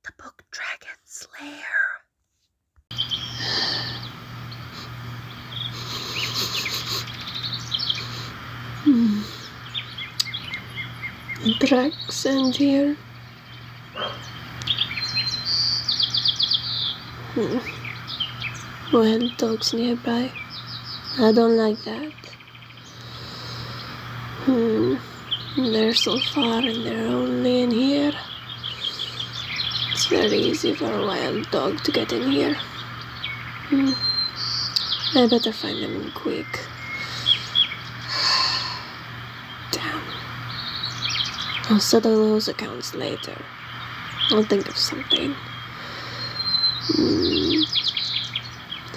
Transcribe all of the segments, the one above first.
the book Dragon's Lair. Tracks end here. Wild dogs nearby. I don't like that. They're so far and they're only in here. It's very easy for a wild dog to get in here. I better find them quick. Damn. I'll settle those accounts later. I'll think of something.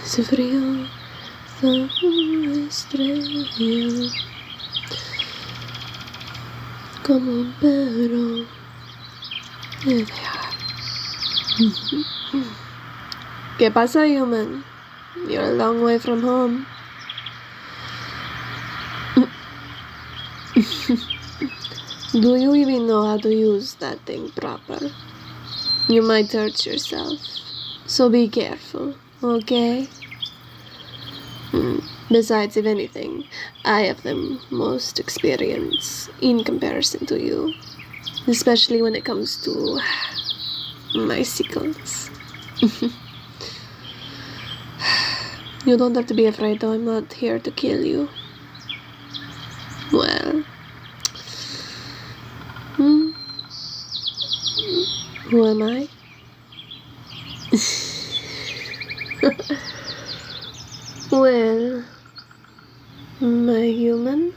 Se frío, estrella, como un perro. There they are. ¿Qué pasa, human? You're a long way from home. Do you even know how to use that thing proper? You might hurt yourself, so be careful, okay? Besides, if anything, I have the most experience in comparison to you, especially when it comes to bicycles. You don't have to be afraid, though. I'm not here to kill you. Well, who am I? Well, my human,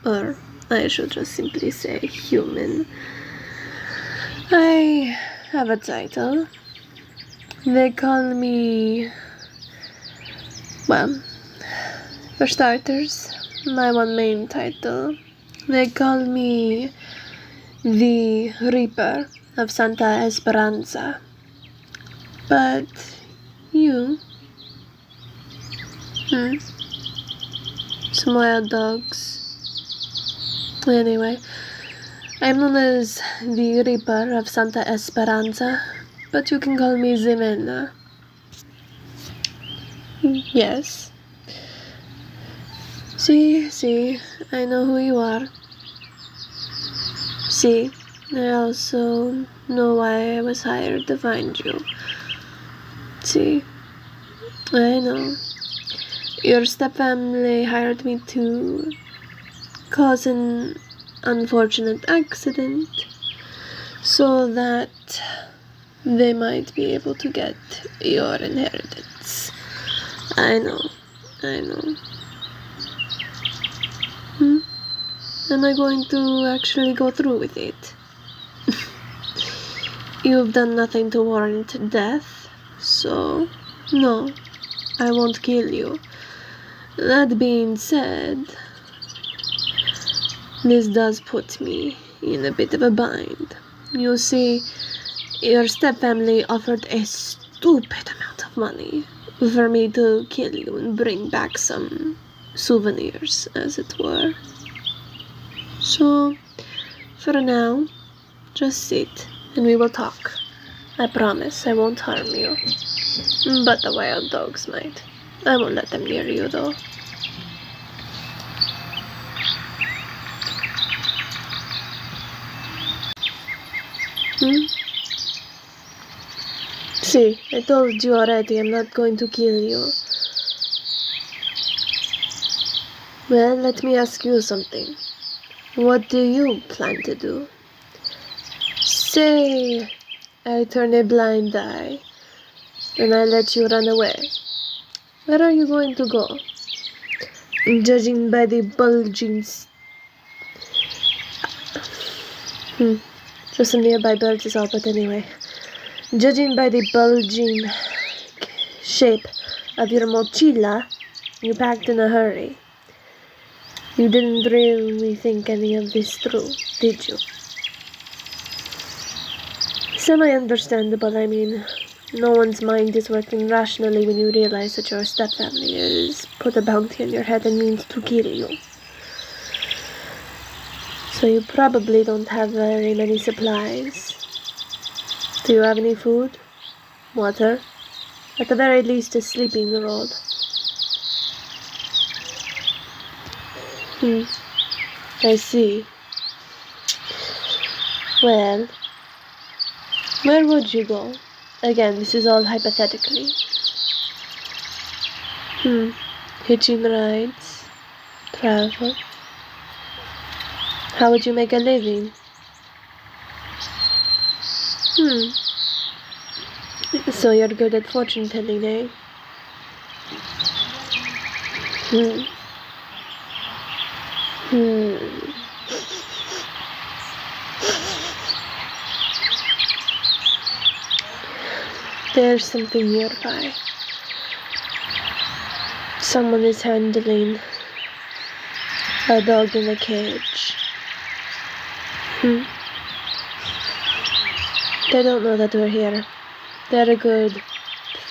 or I should just simply say human. I have a title. They call me, well, for starters, my one main title. They call me the Reaper of Santa Esperanza. But you, some wild dogs. Anyway, I'm known as the Reaper of Santa Esperanza, but you can call me Xemina. Yes. See, I know who you are. See, I also know why I was hired to find you. See, I know. Your stepfamily hired me to cause an unfortunate accident so that they might be able to get your inheritance. I know. Am I going to actually go through with it? You've done nothing to warrant death, so no, I won't kill you. That being said, this does put me in a bit of a bind. You see, your stepfamily offered a stupid amount of money for me to kill you and bring back some souvenirs, as it were. So, for now, just sit and we will talk. I promise I won't harm you. But the wild dogs might. I won't let them near you, though. See, I told you already I'm not going to kill you. Well, let me ask you something. What do you plan to do? Say I turn a blind eye and I let you run away. Where are you going to go? Judging by the bulging... Just some nearby birds is all, but anyway. Judging by the bulging shape of your mochila, you packed in a hurry. You didn't really think any of this through, did you? Semi-understandable, I mean, no one's mind is working rationally when you realize that your stepfamily has put a bounty on your head and means to kill you. So you probably don't have very many supplies Do you have any food? Water? At the very least, a sleeping rod. I see. Well, where would you go? Again, this is all hypothetically. Hitching rides, travel. How would you make a living? So you're good at fortune telling, eh? There's something nearby. Someone is handling a dog in a cage. They don't know that we're here. They're a good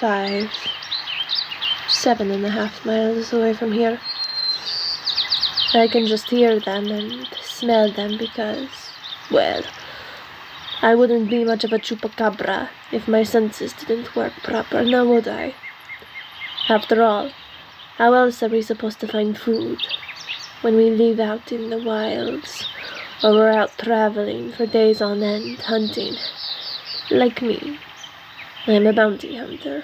7.5 miles away from here. I can just hear them and smell them because, well, I wouldn't be much of a Chupacabra if my senses didn't work proper, now would I? After all, how else are we supposed to find food when we live out in the wilds or we're out traveling for days on end hunting? Like me, I'm a bounty hunter.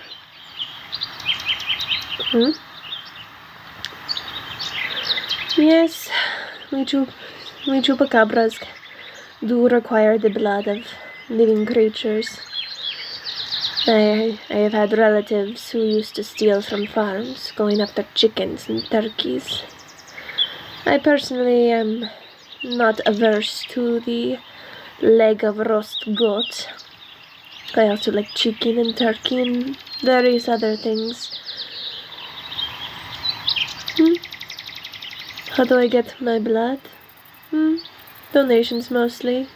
Yes, we Chupacabras do require the blood of living creatures. I have had relatives who used to steal from farms, going after chickens and turkeys. I personally am not averse to the leg of roast goat. I also like chicken and turkey and various other things. How do I get my blood? Donations mostly.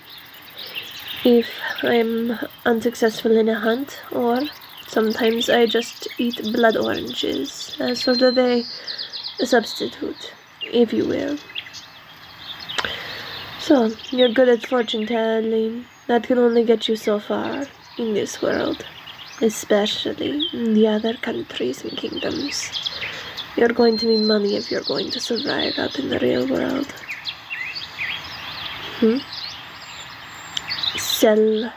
If I'm unsuccessful in a hunt, or sometimes I just eat blood oranges as sort of a substitute, if you will. So, you're good at fortune telling. That can only get you so far in this world, especially in the other countries and kingdoms. You're going to need money if you're going to survive out in the real world. Sell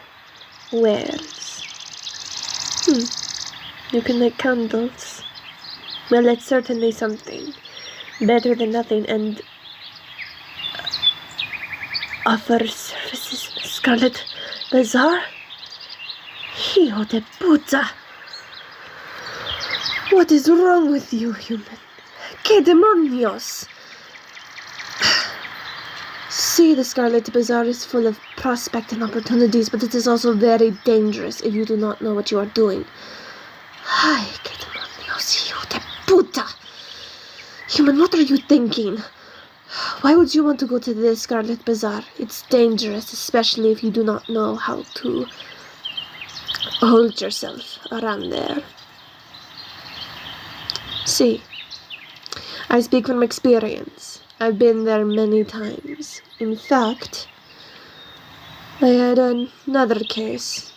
wares. You can make candles. Well, it's certainly something. Better than nothing, and offer services in a Scarlet Bazaar? Hijo de puta! What is wrong with you, human? ¿Qué demonios? See, the Scarlet Bazaar is full of prospect and opportunities, but it is also very dangerous if you do not know what you are doing. Ay, qué demonios, hijo de puta! Human, what are you thinking? Why would you want to go to the Scarlet Bazaar? It's dangerous, especially if you do not know how to hold yourself around there. See, I speak from experience. I've been there many times. In fact, I had another case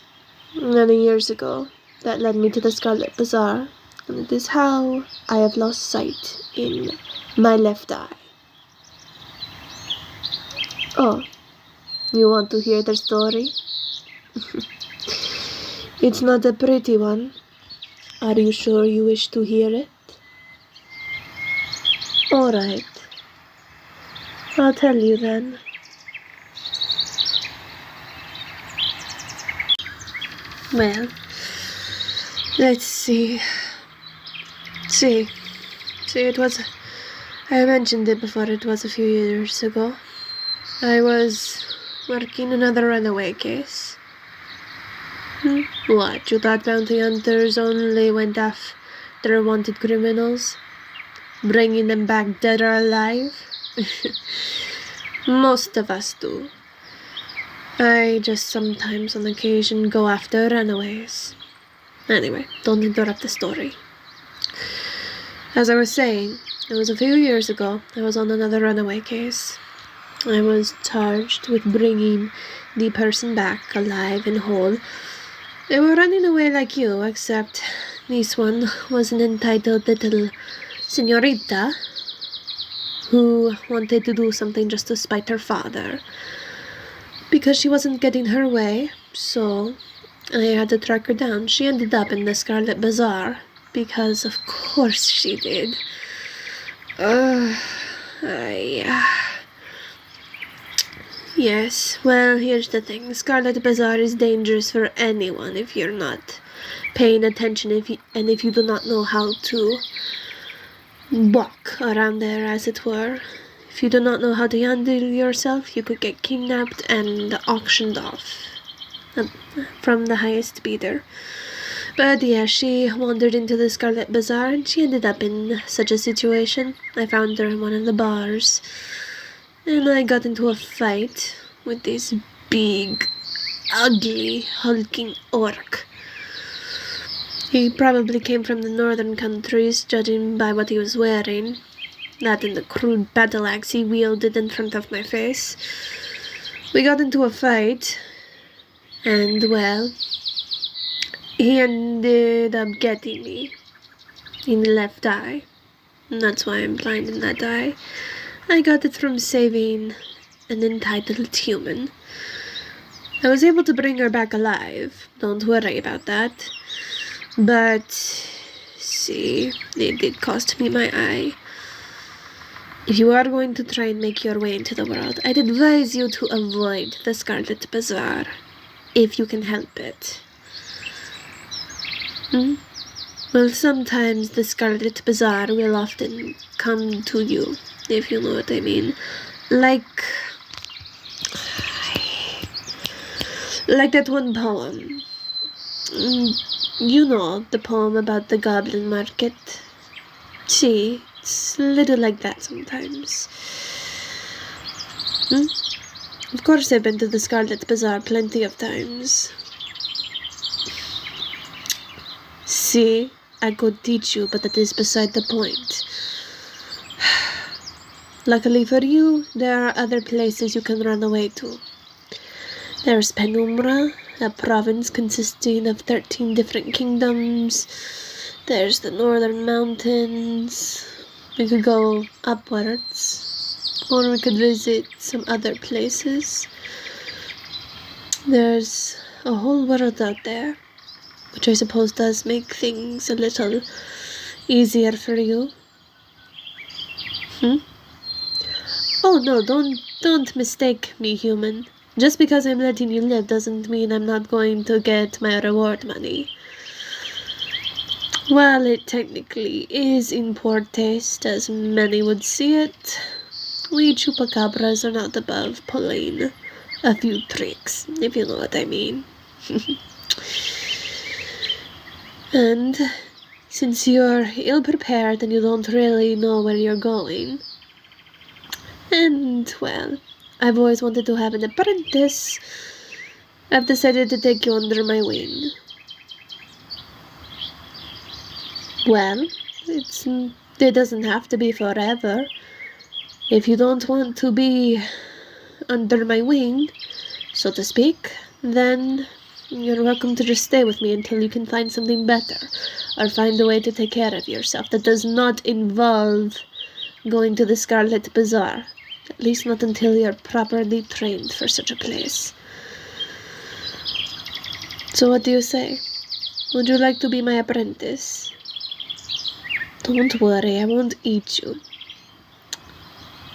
many years ago that led me to the Scarlet Bazaar, and it is how I have lost sight in my left eye. Oh, you want to hear the story? It's not a pretty one. Are you sure you wish to hear it? Alright. I'll tell you then. Well, let's see. It was... I mentioned it before, it was a few years ago. I was working another runaway case. What, you thought bounty hunters only went after wanted criminals? Bringing them back dead or alive? Most of us do. I just sometimes on occasion go after runaways. Anyway, don't interrupt the story. As I was saying, it was a few years ago. I was on another runaway case. I was charged with bringing the person back alive and whole They were running away like you, except this one was an entitled little senorita who wanted to do something just to spite her father. Because she wasn't getting her way, so I had to track her down. She ended up in the Scarlet Bazaar, because of course she did. Yes, well, here's the thing. Scarlet Bazaar is dangerous for anyone if you're not paying attention and if you do not know how to walk around there, as it were. If you do not know how to handle yourself, you could get kidnapped and auctioned off from the highest bidder. But yeah, she wandered into the Scarlet Bazaar and she ended up in such a situation. I found her in one of the bars. And I got into a fight with this big, ugly, hulking orc. He probably came from the northern countries, judging by what he was wearing. That and the crude battle axe he wielded in front of my face. We got into a fight, and well, he ended up getting me in the left eye. And that's why I'm blind in that eye. I got it from saving an entitled human. I was able to bring her back alive. Don't worry about that. But, see, it did cost me my eye. If you are going to try and make your way into the world, I'd advise you to avoid the Scarlet Bazaar, if you can help it. Well, sometimes the Scarlet Bazaar will often come to you, if you know what I mean. Like that one poem. You know, the poem about the goblin market. See, it's a little like that sometimes. Of course I've been to the Scarlet Bazaar plenty of times. See, I could teach you, but that is beside the point. Luckily for you, there are other places you can run away to. There's Penumbra, a province consisting of 13 different kingdoms. There's the northern mountains. We could go upwards, or we could visit some other places. There's a whole world out there, which I suppose does make things a little easier for you. Oh no, don't mistake me, human. Just because I'm letting you live doesn't mean I'm not going to get my reward money. Well, it technically is in poor taste, as many would see it. We Chupacabras are not above pulling a few tricks, if you know what I mean. And since you're ill-prepared and you don't really know where you're going, and, well, I've always wanted to have an apprentice, I've decided to take you under my wing. Well, it doesn't have to be forever. If you don't want to be under my wing, so to speak, then you're welcome to just stay with me until you can find something better, or find a way to take care of yourself that does not involve going to the Scarlet Bazaar. At least not until you're properly trained for such a place. So what do you say? Would you like to be my apprentice? Don't worry, I won't eat you.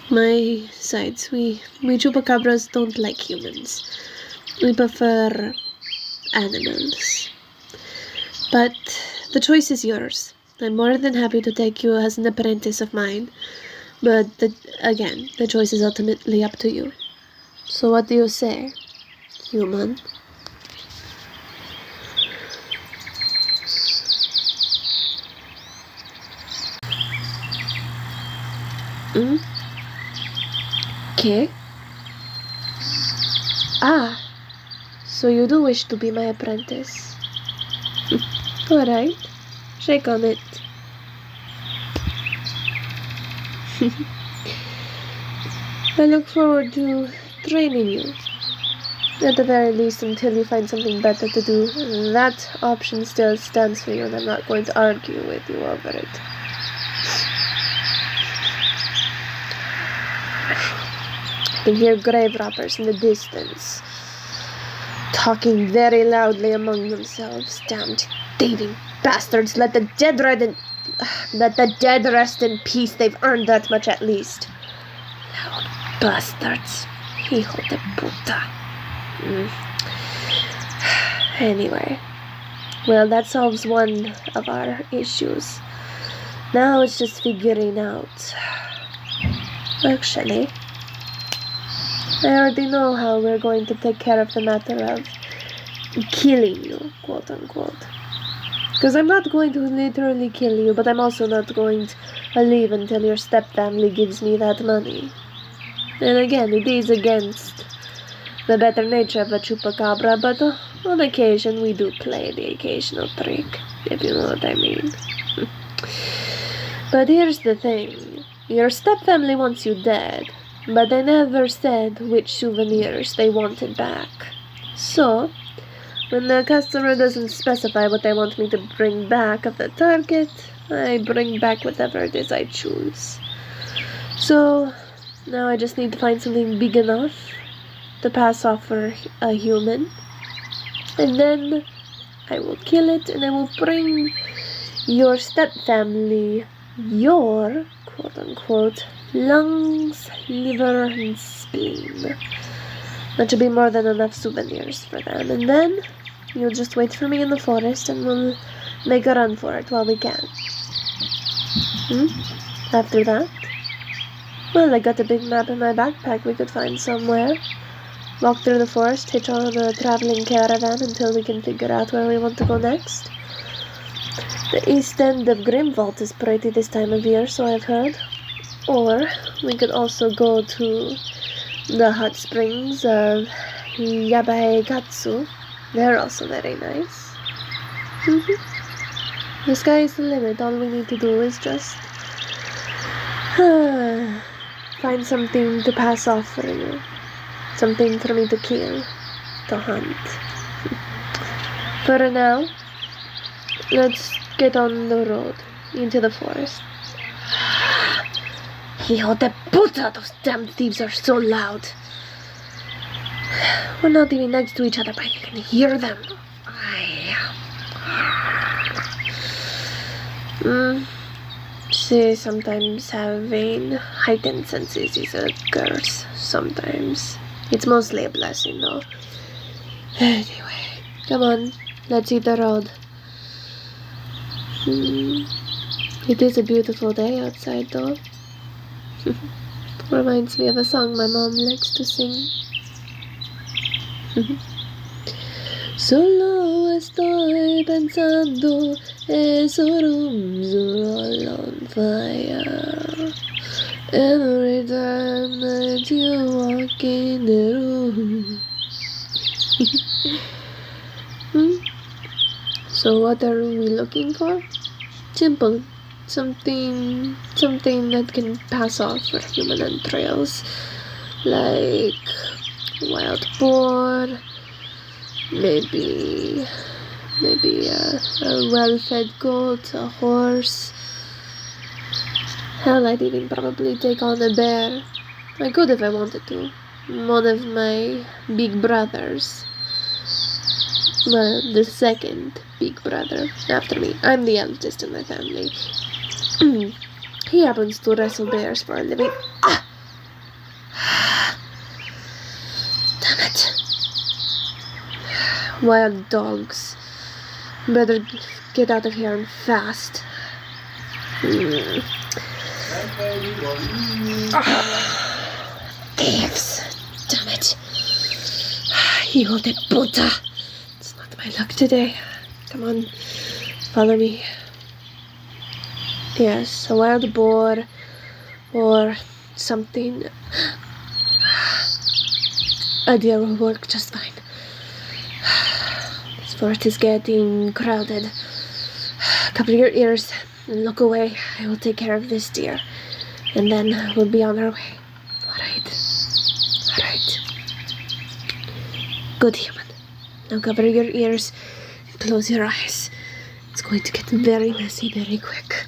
My sides, we Chupacabras don't like humans. We prefer animals. But the choice is yours. I'm more than happy to take you as an apprentice of mine. But, again, the choice is ultimately up to you. So what do you say, human? Okay. So you do wish to be my apprentice. Alright, shake on it. I look forward to training you. At the very least, until you find something better to do. That option still stands for you, and I'm not going to argue with you over it. I can hear grave robbers in the distance, talking very loudly among themselves. Damned thieving bastards! Let the dead rest in peace. They've earned that much at least. Loud bastards. Hijo de puta. Anyway, well, that solves one of our issues. Now it's just figuring out. Actually, I already know how we're going to take care of the matter of killing you, quote unquote. Because I'm not going to literally kill you, but I'm also not going to leave until your stepfamily gives me that money. And again, it is against the better nature of a Chupacabra, but on occasion we do play the occasional trick, if you know what I mean. But here's the thing. Your stepfamily wants you dead, but they never said which souvenirs they wanted back. So, when the customer doesn't specify what they want me to bring back of the target, I bring back whatever it is I choose. So, now I just need to find something big enough to pass off for a human, and then I will kill it, and I will bring your stepfamily your quote-unquote lungs, liver, and spleen. That should be more than enough souvenirs for them, and then you'll just wait for me in the forest, and we'll make a run for it while we can. After that, well, I got a big map in my backpack we could find somewhere. Walk through the forest, hitch on a traveling caravan until we can figure out where we want to go next. The east end of Grimvault is pretty this time of year, so I've heard. Or we could also go to the hot springs of Yabaegatsu. They're also very nice. The sky is the limit. All we need to do is just find something to pass off for you. Something for me to kill, to hunt. For now, let's get on the road into the forest. Hijo de puta, those damn thieves are so loud. We're not even next to each other, but you can hear them. See, sometimes having heightened senses is a curse. Sometimes. It's mostly a blessing, though. Anyway, come on, let's hit the road. It is a beautiful day outside, though. Reminds me of a song my mom likes to sing. Solo estoy pensando, es a room's all on fire. Every time that you walk in the room. So what are we looking for? Simple. Something that can pass off for human entrails. Like wild boar, maybe a well-fed goat, a horse. Hell, I'd even probably take on a bear. I could if I wanted to. One of my big brothers. Well, the second big brother after me. I'm the eldest in my family. He happens to wrestle bears for a living. Damn it. Wild dogs. Better get out of here and fast. Thieves! Damn it! Hijo de puta! It's not my luck today. Come on, follow me. Yes, a wild boar or something. A deer will work just fine. This forest is getting crowded. Cover your ears and look away. I will take care of this deer. And then we'll be on our way. Alright. Good, human. Now cover your ears and close your eyes. It's going to get very messy very quick.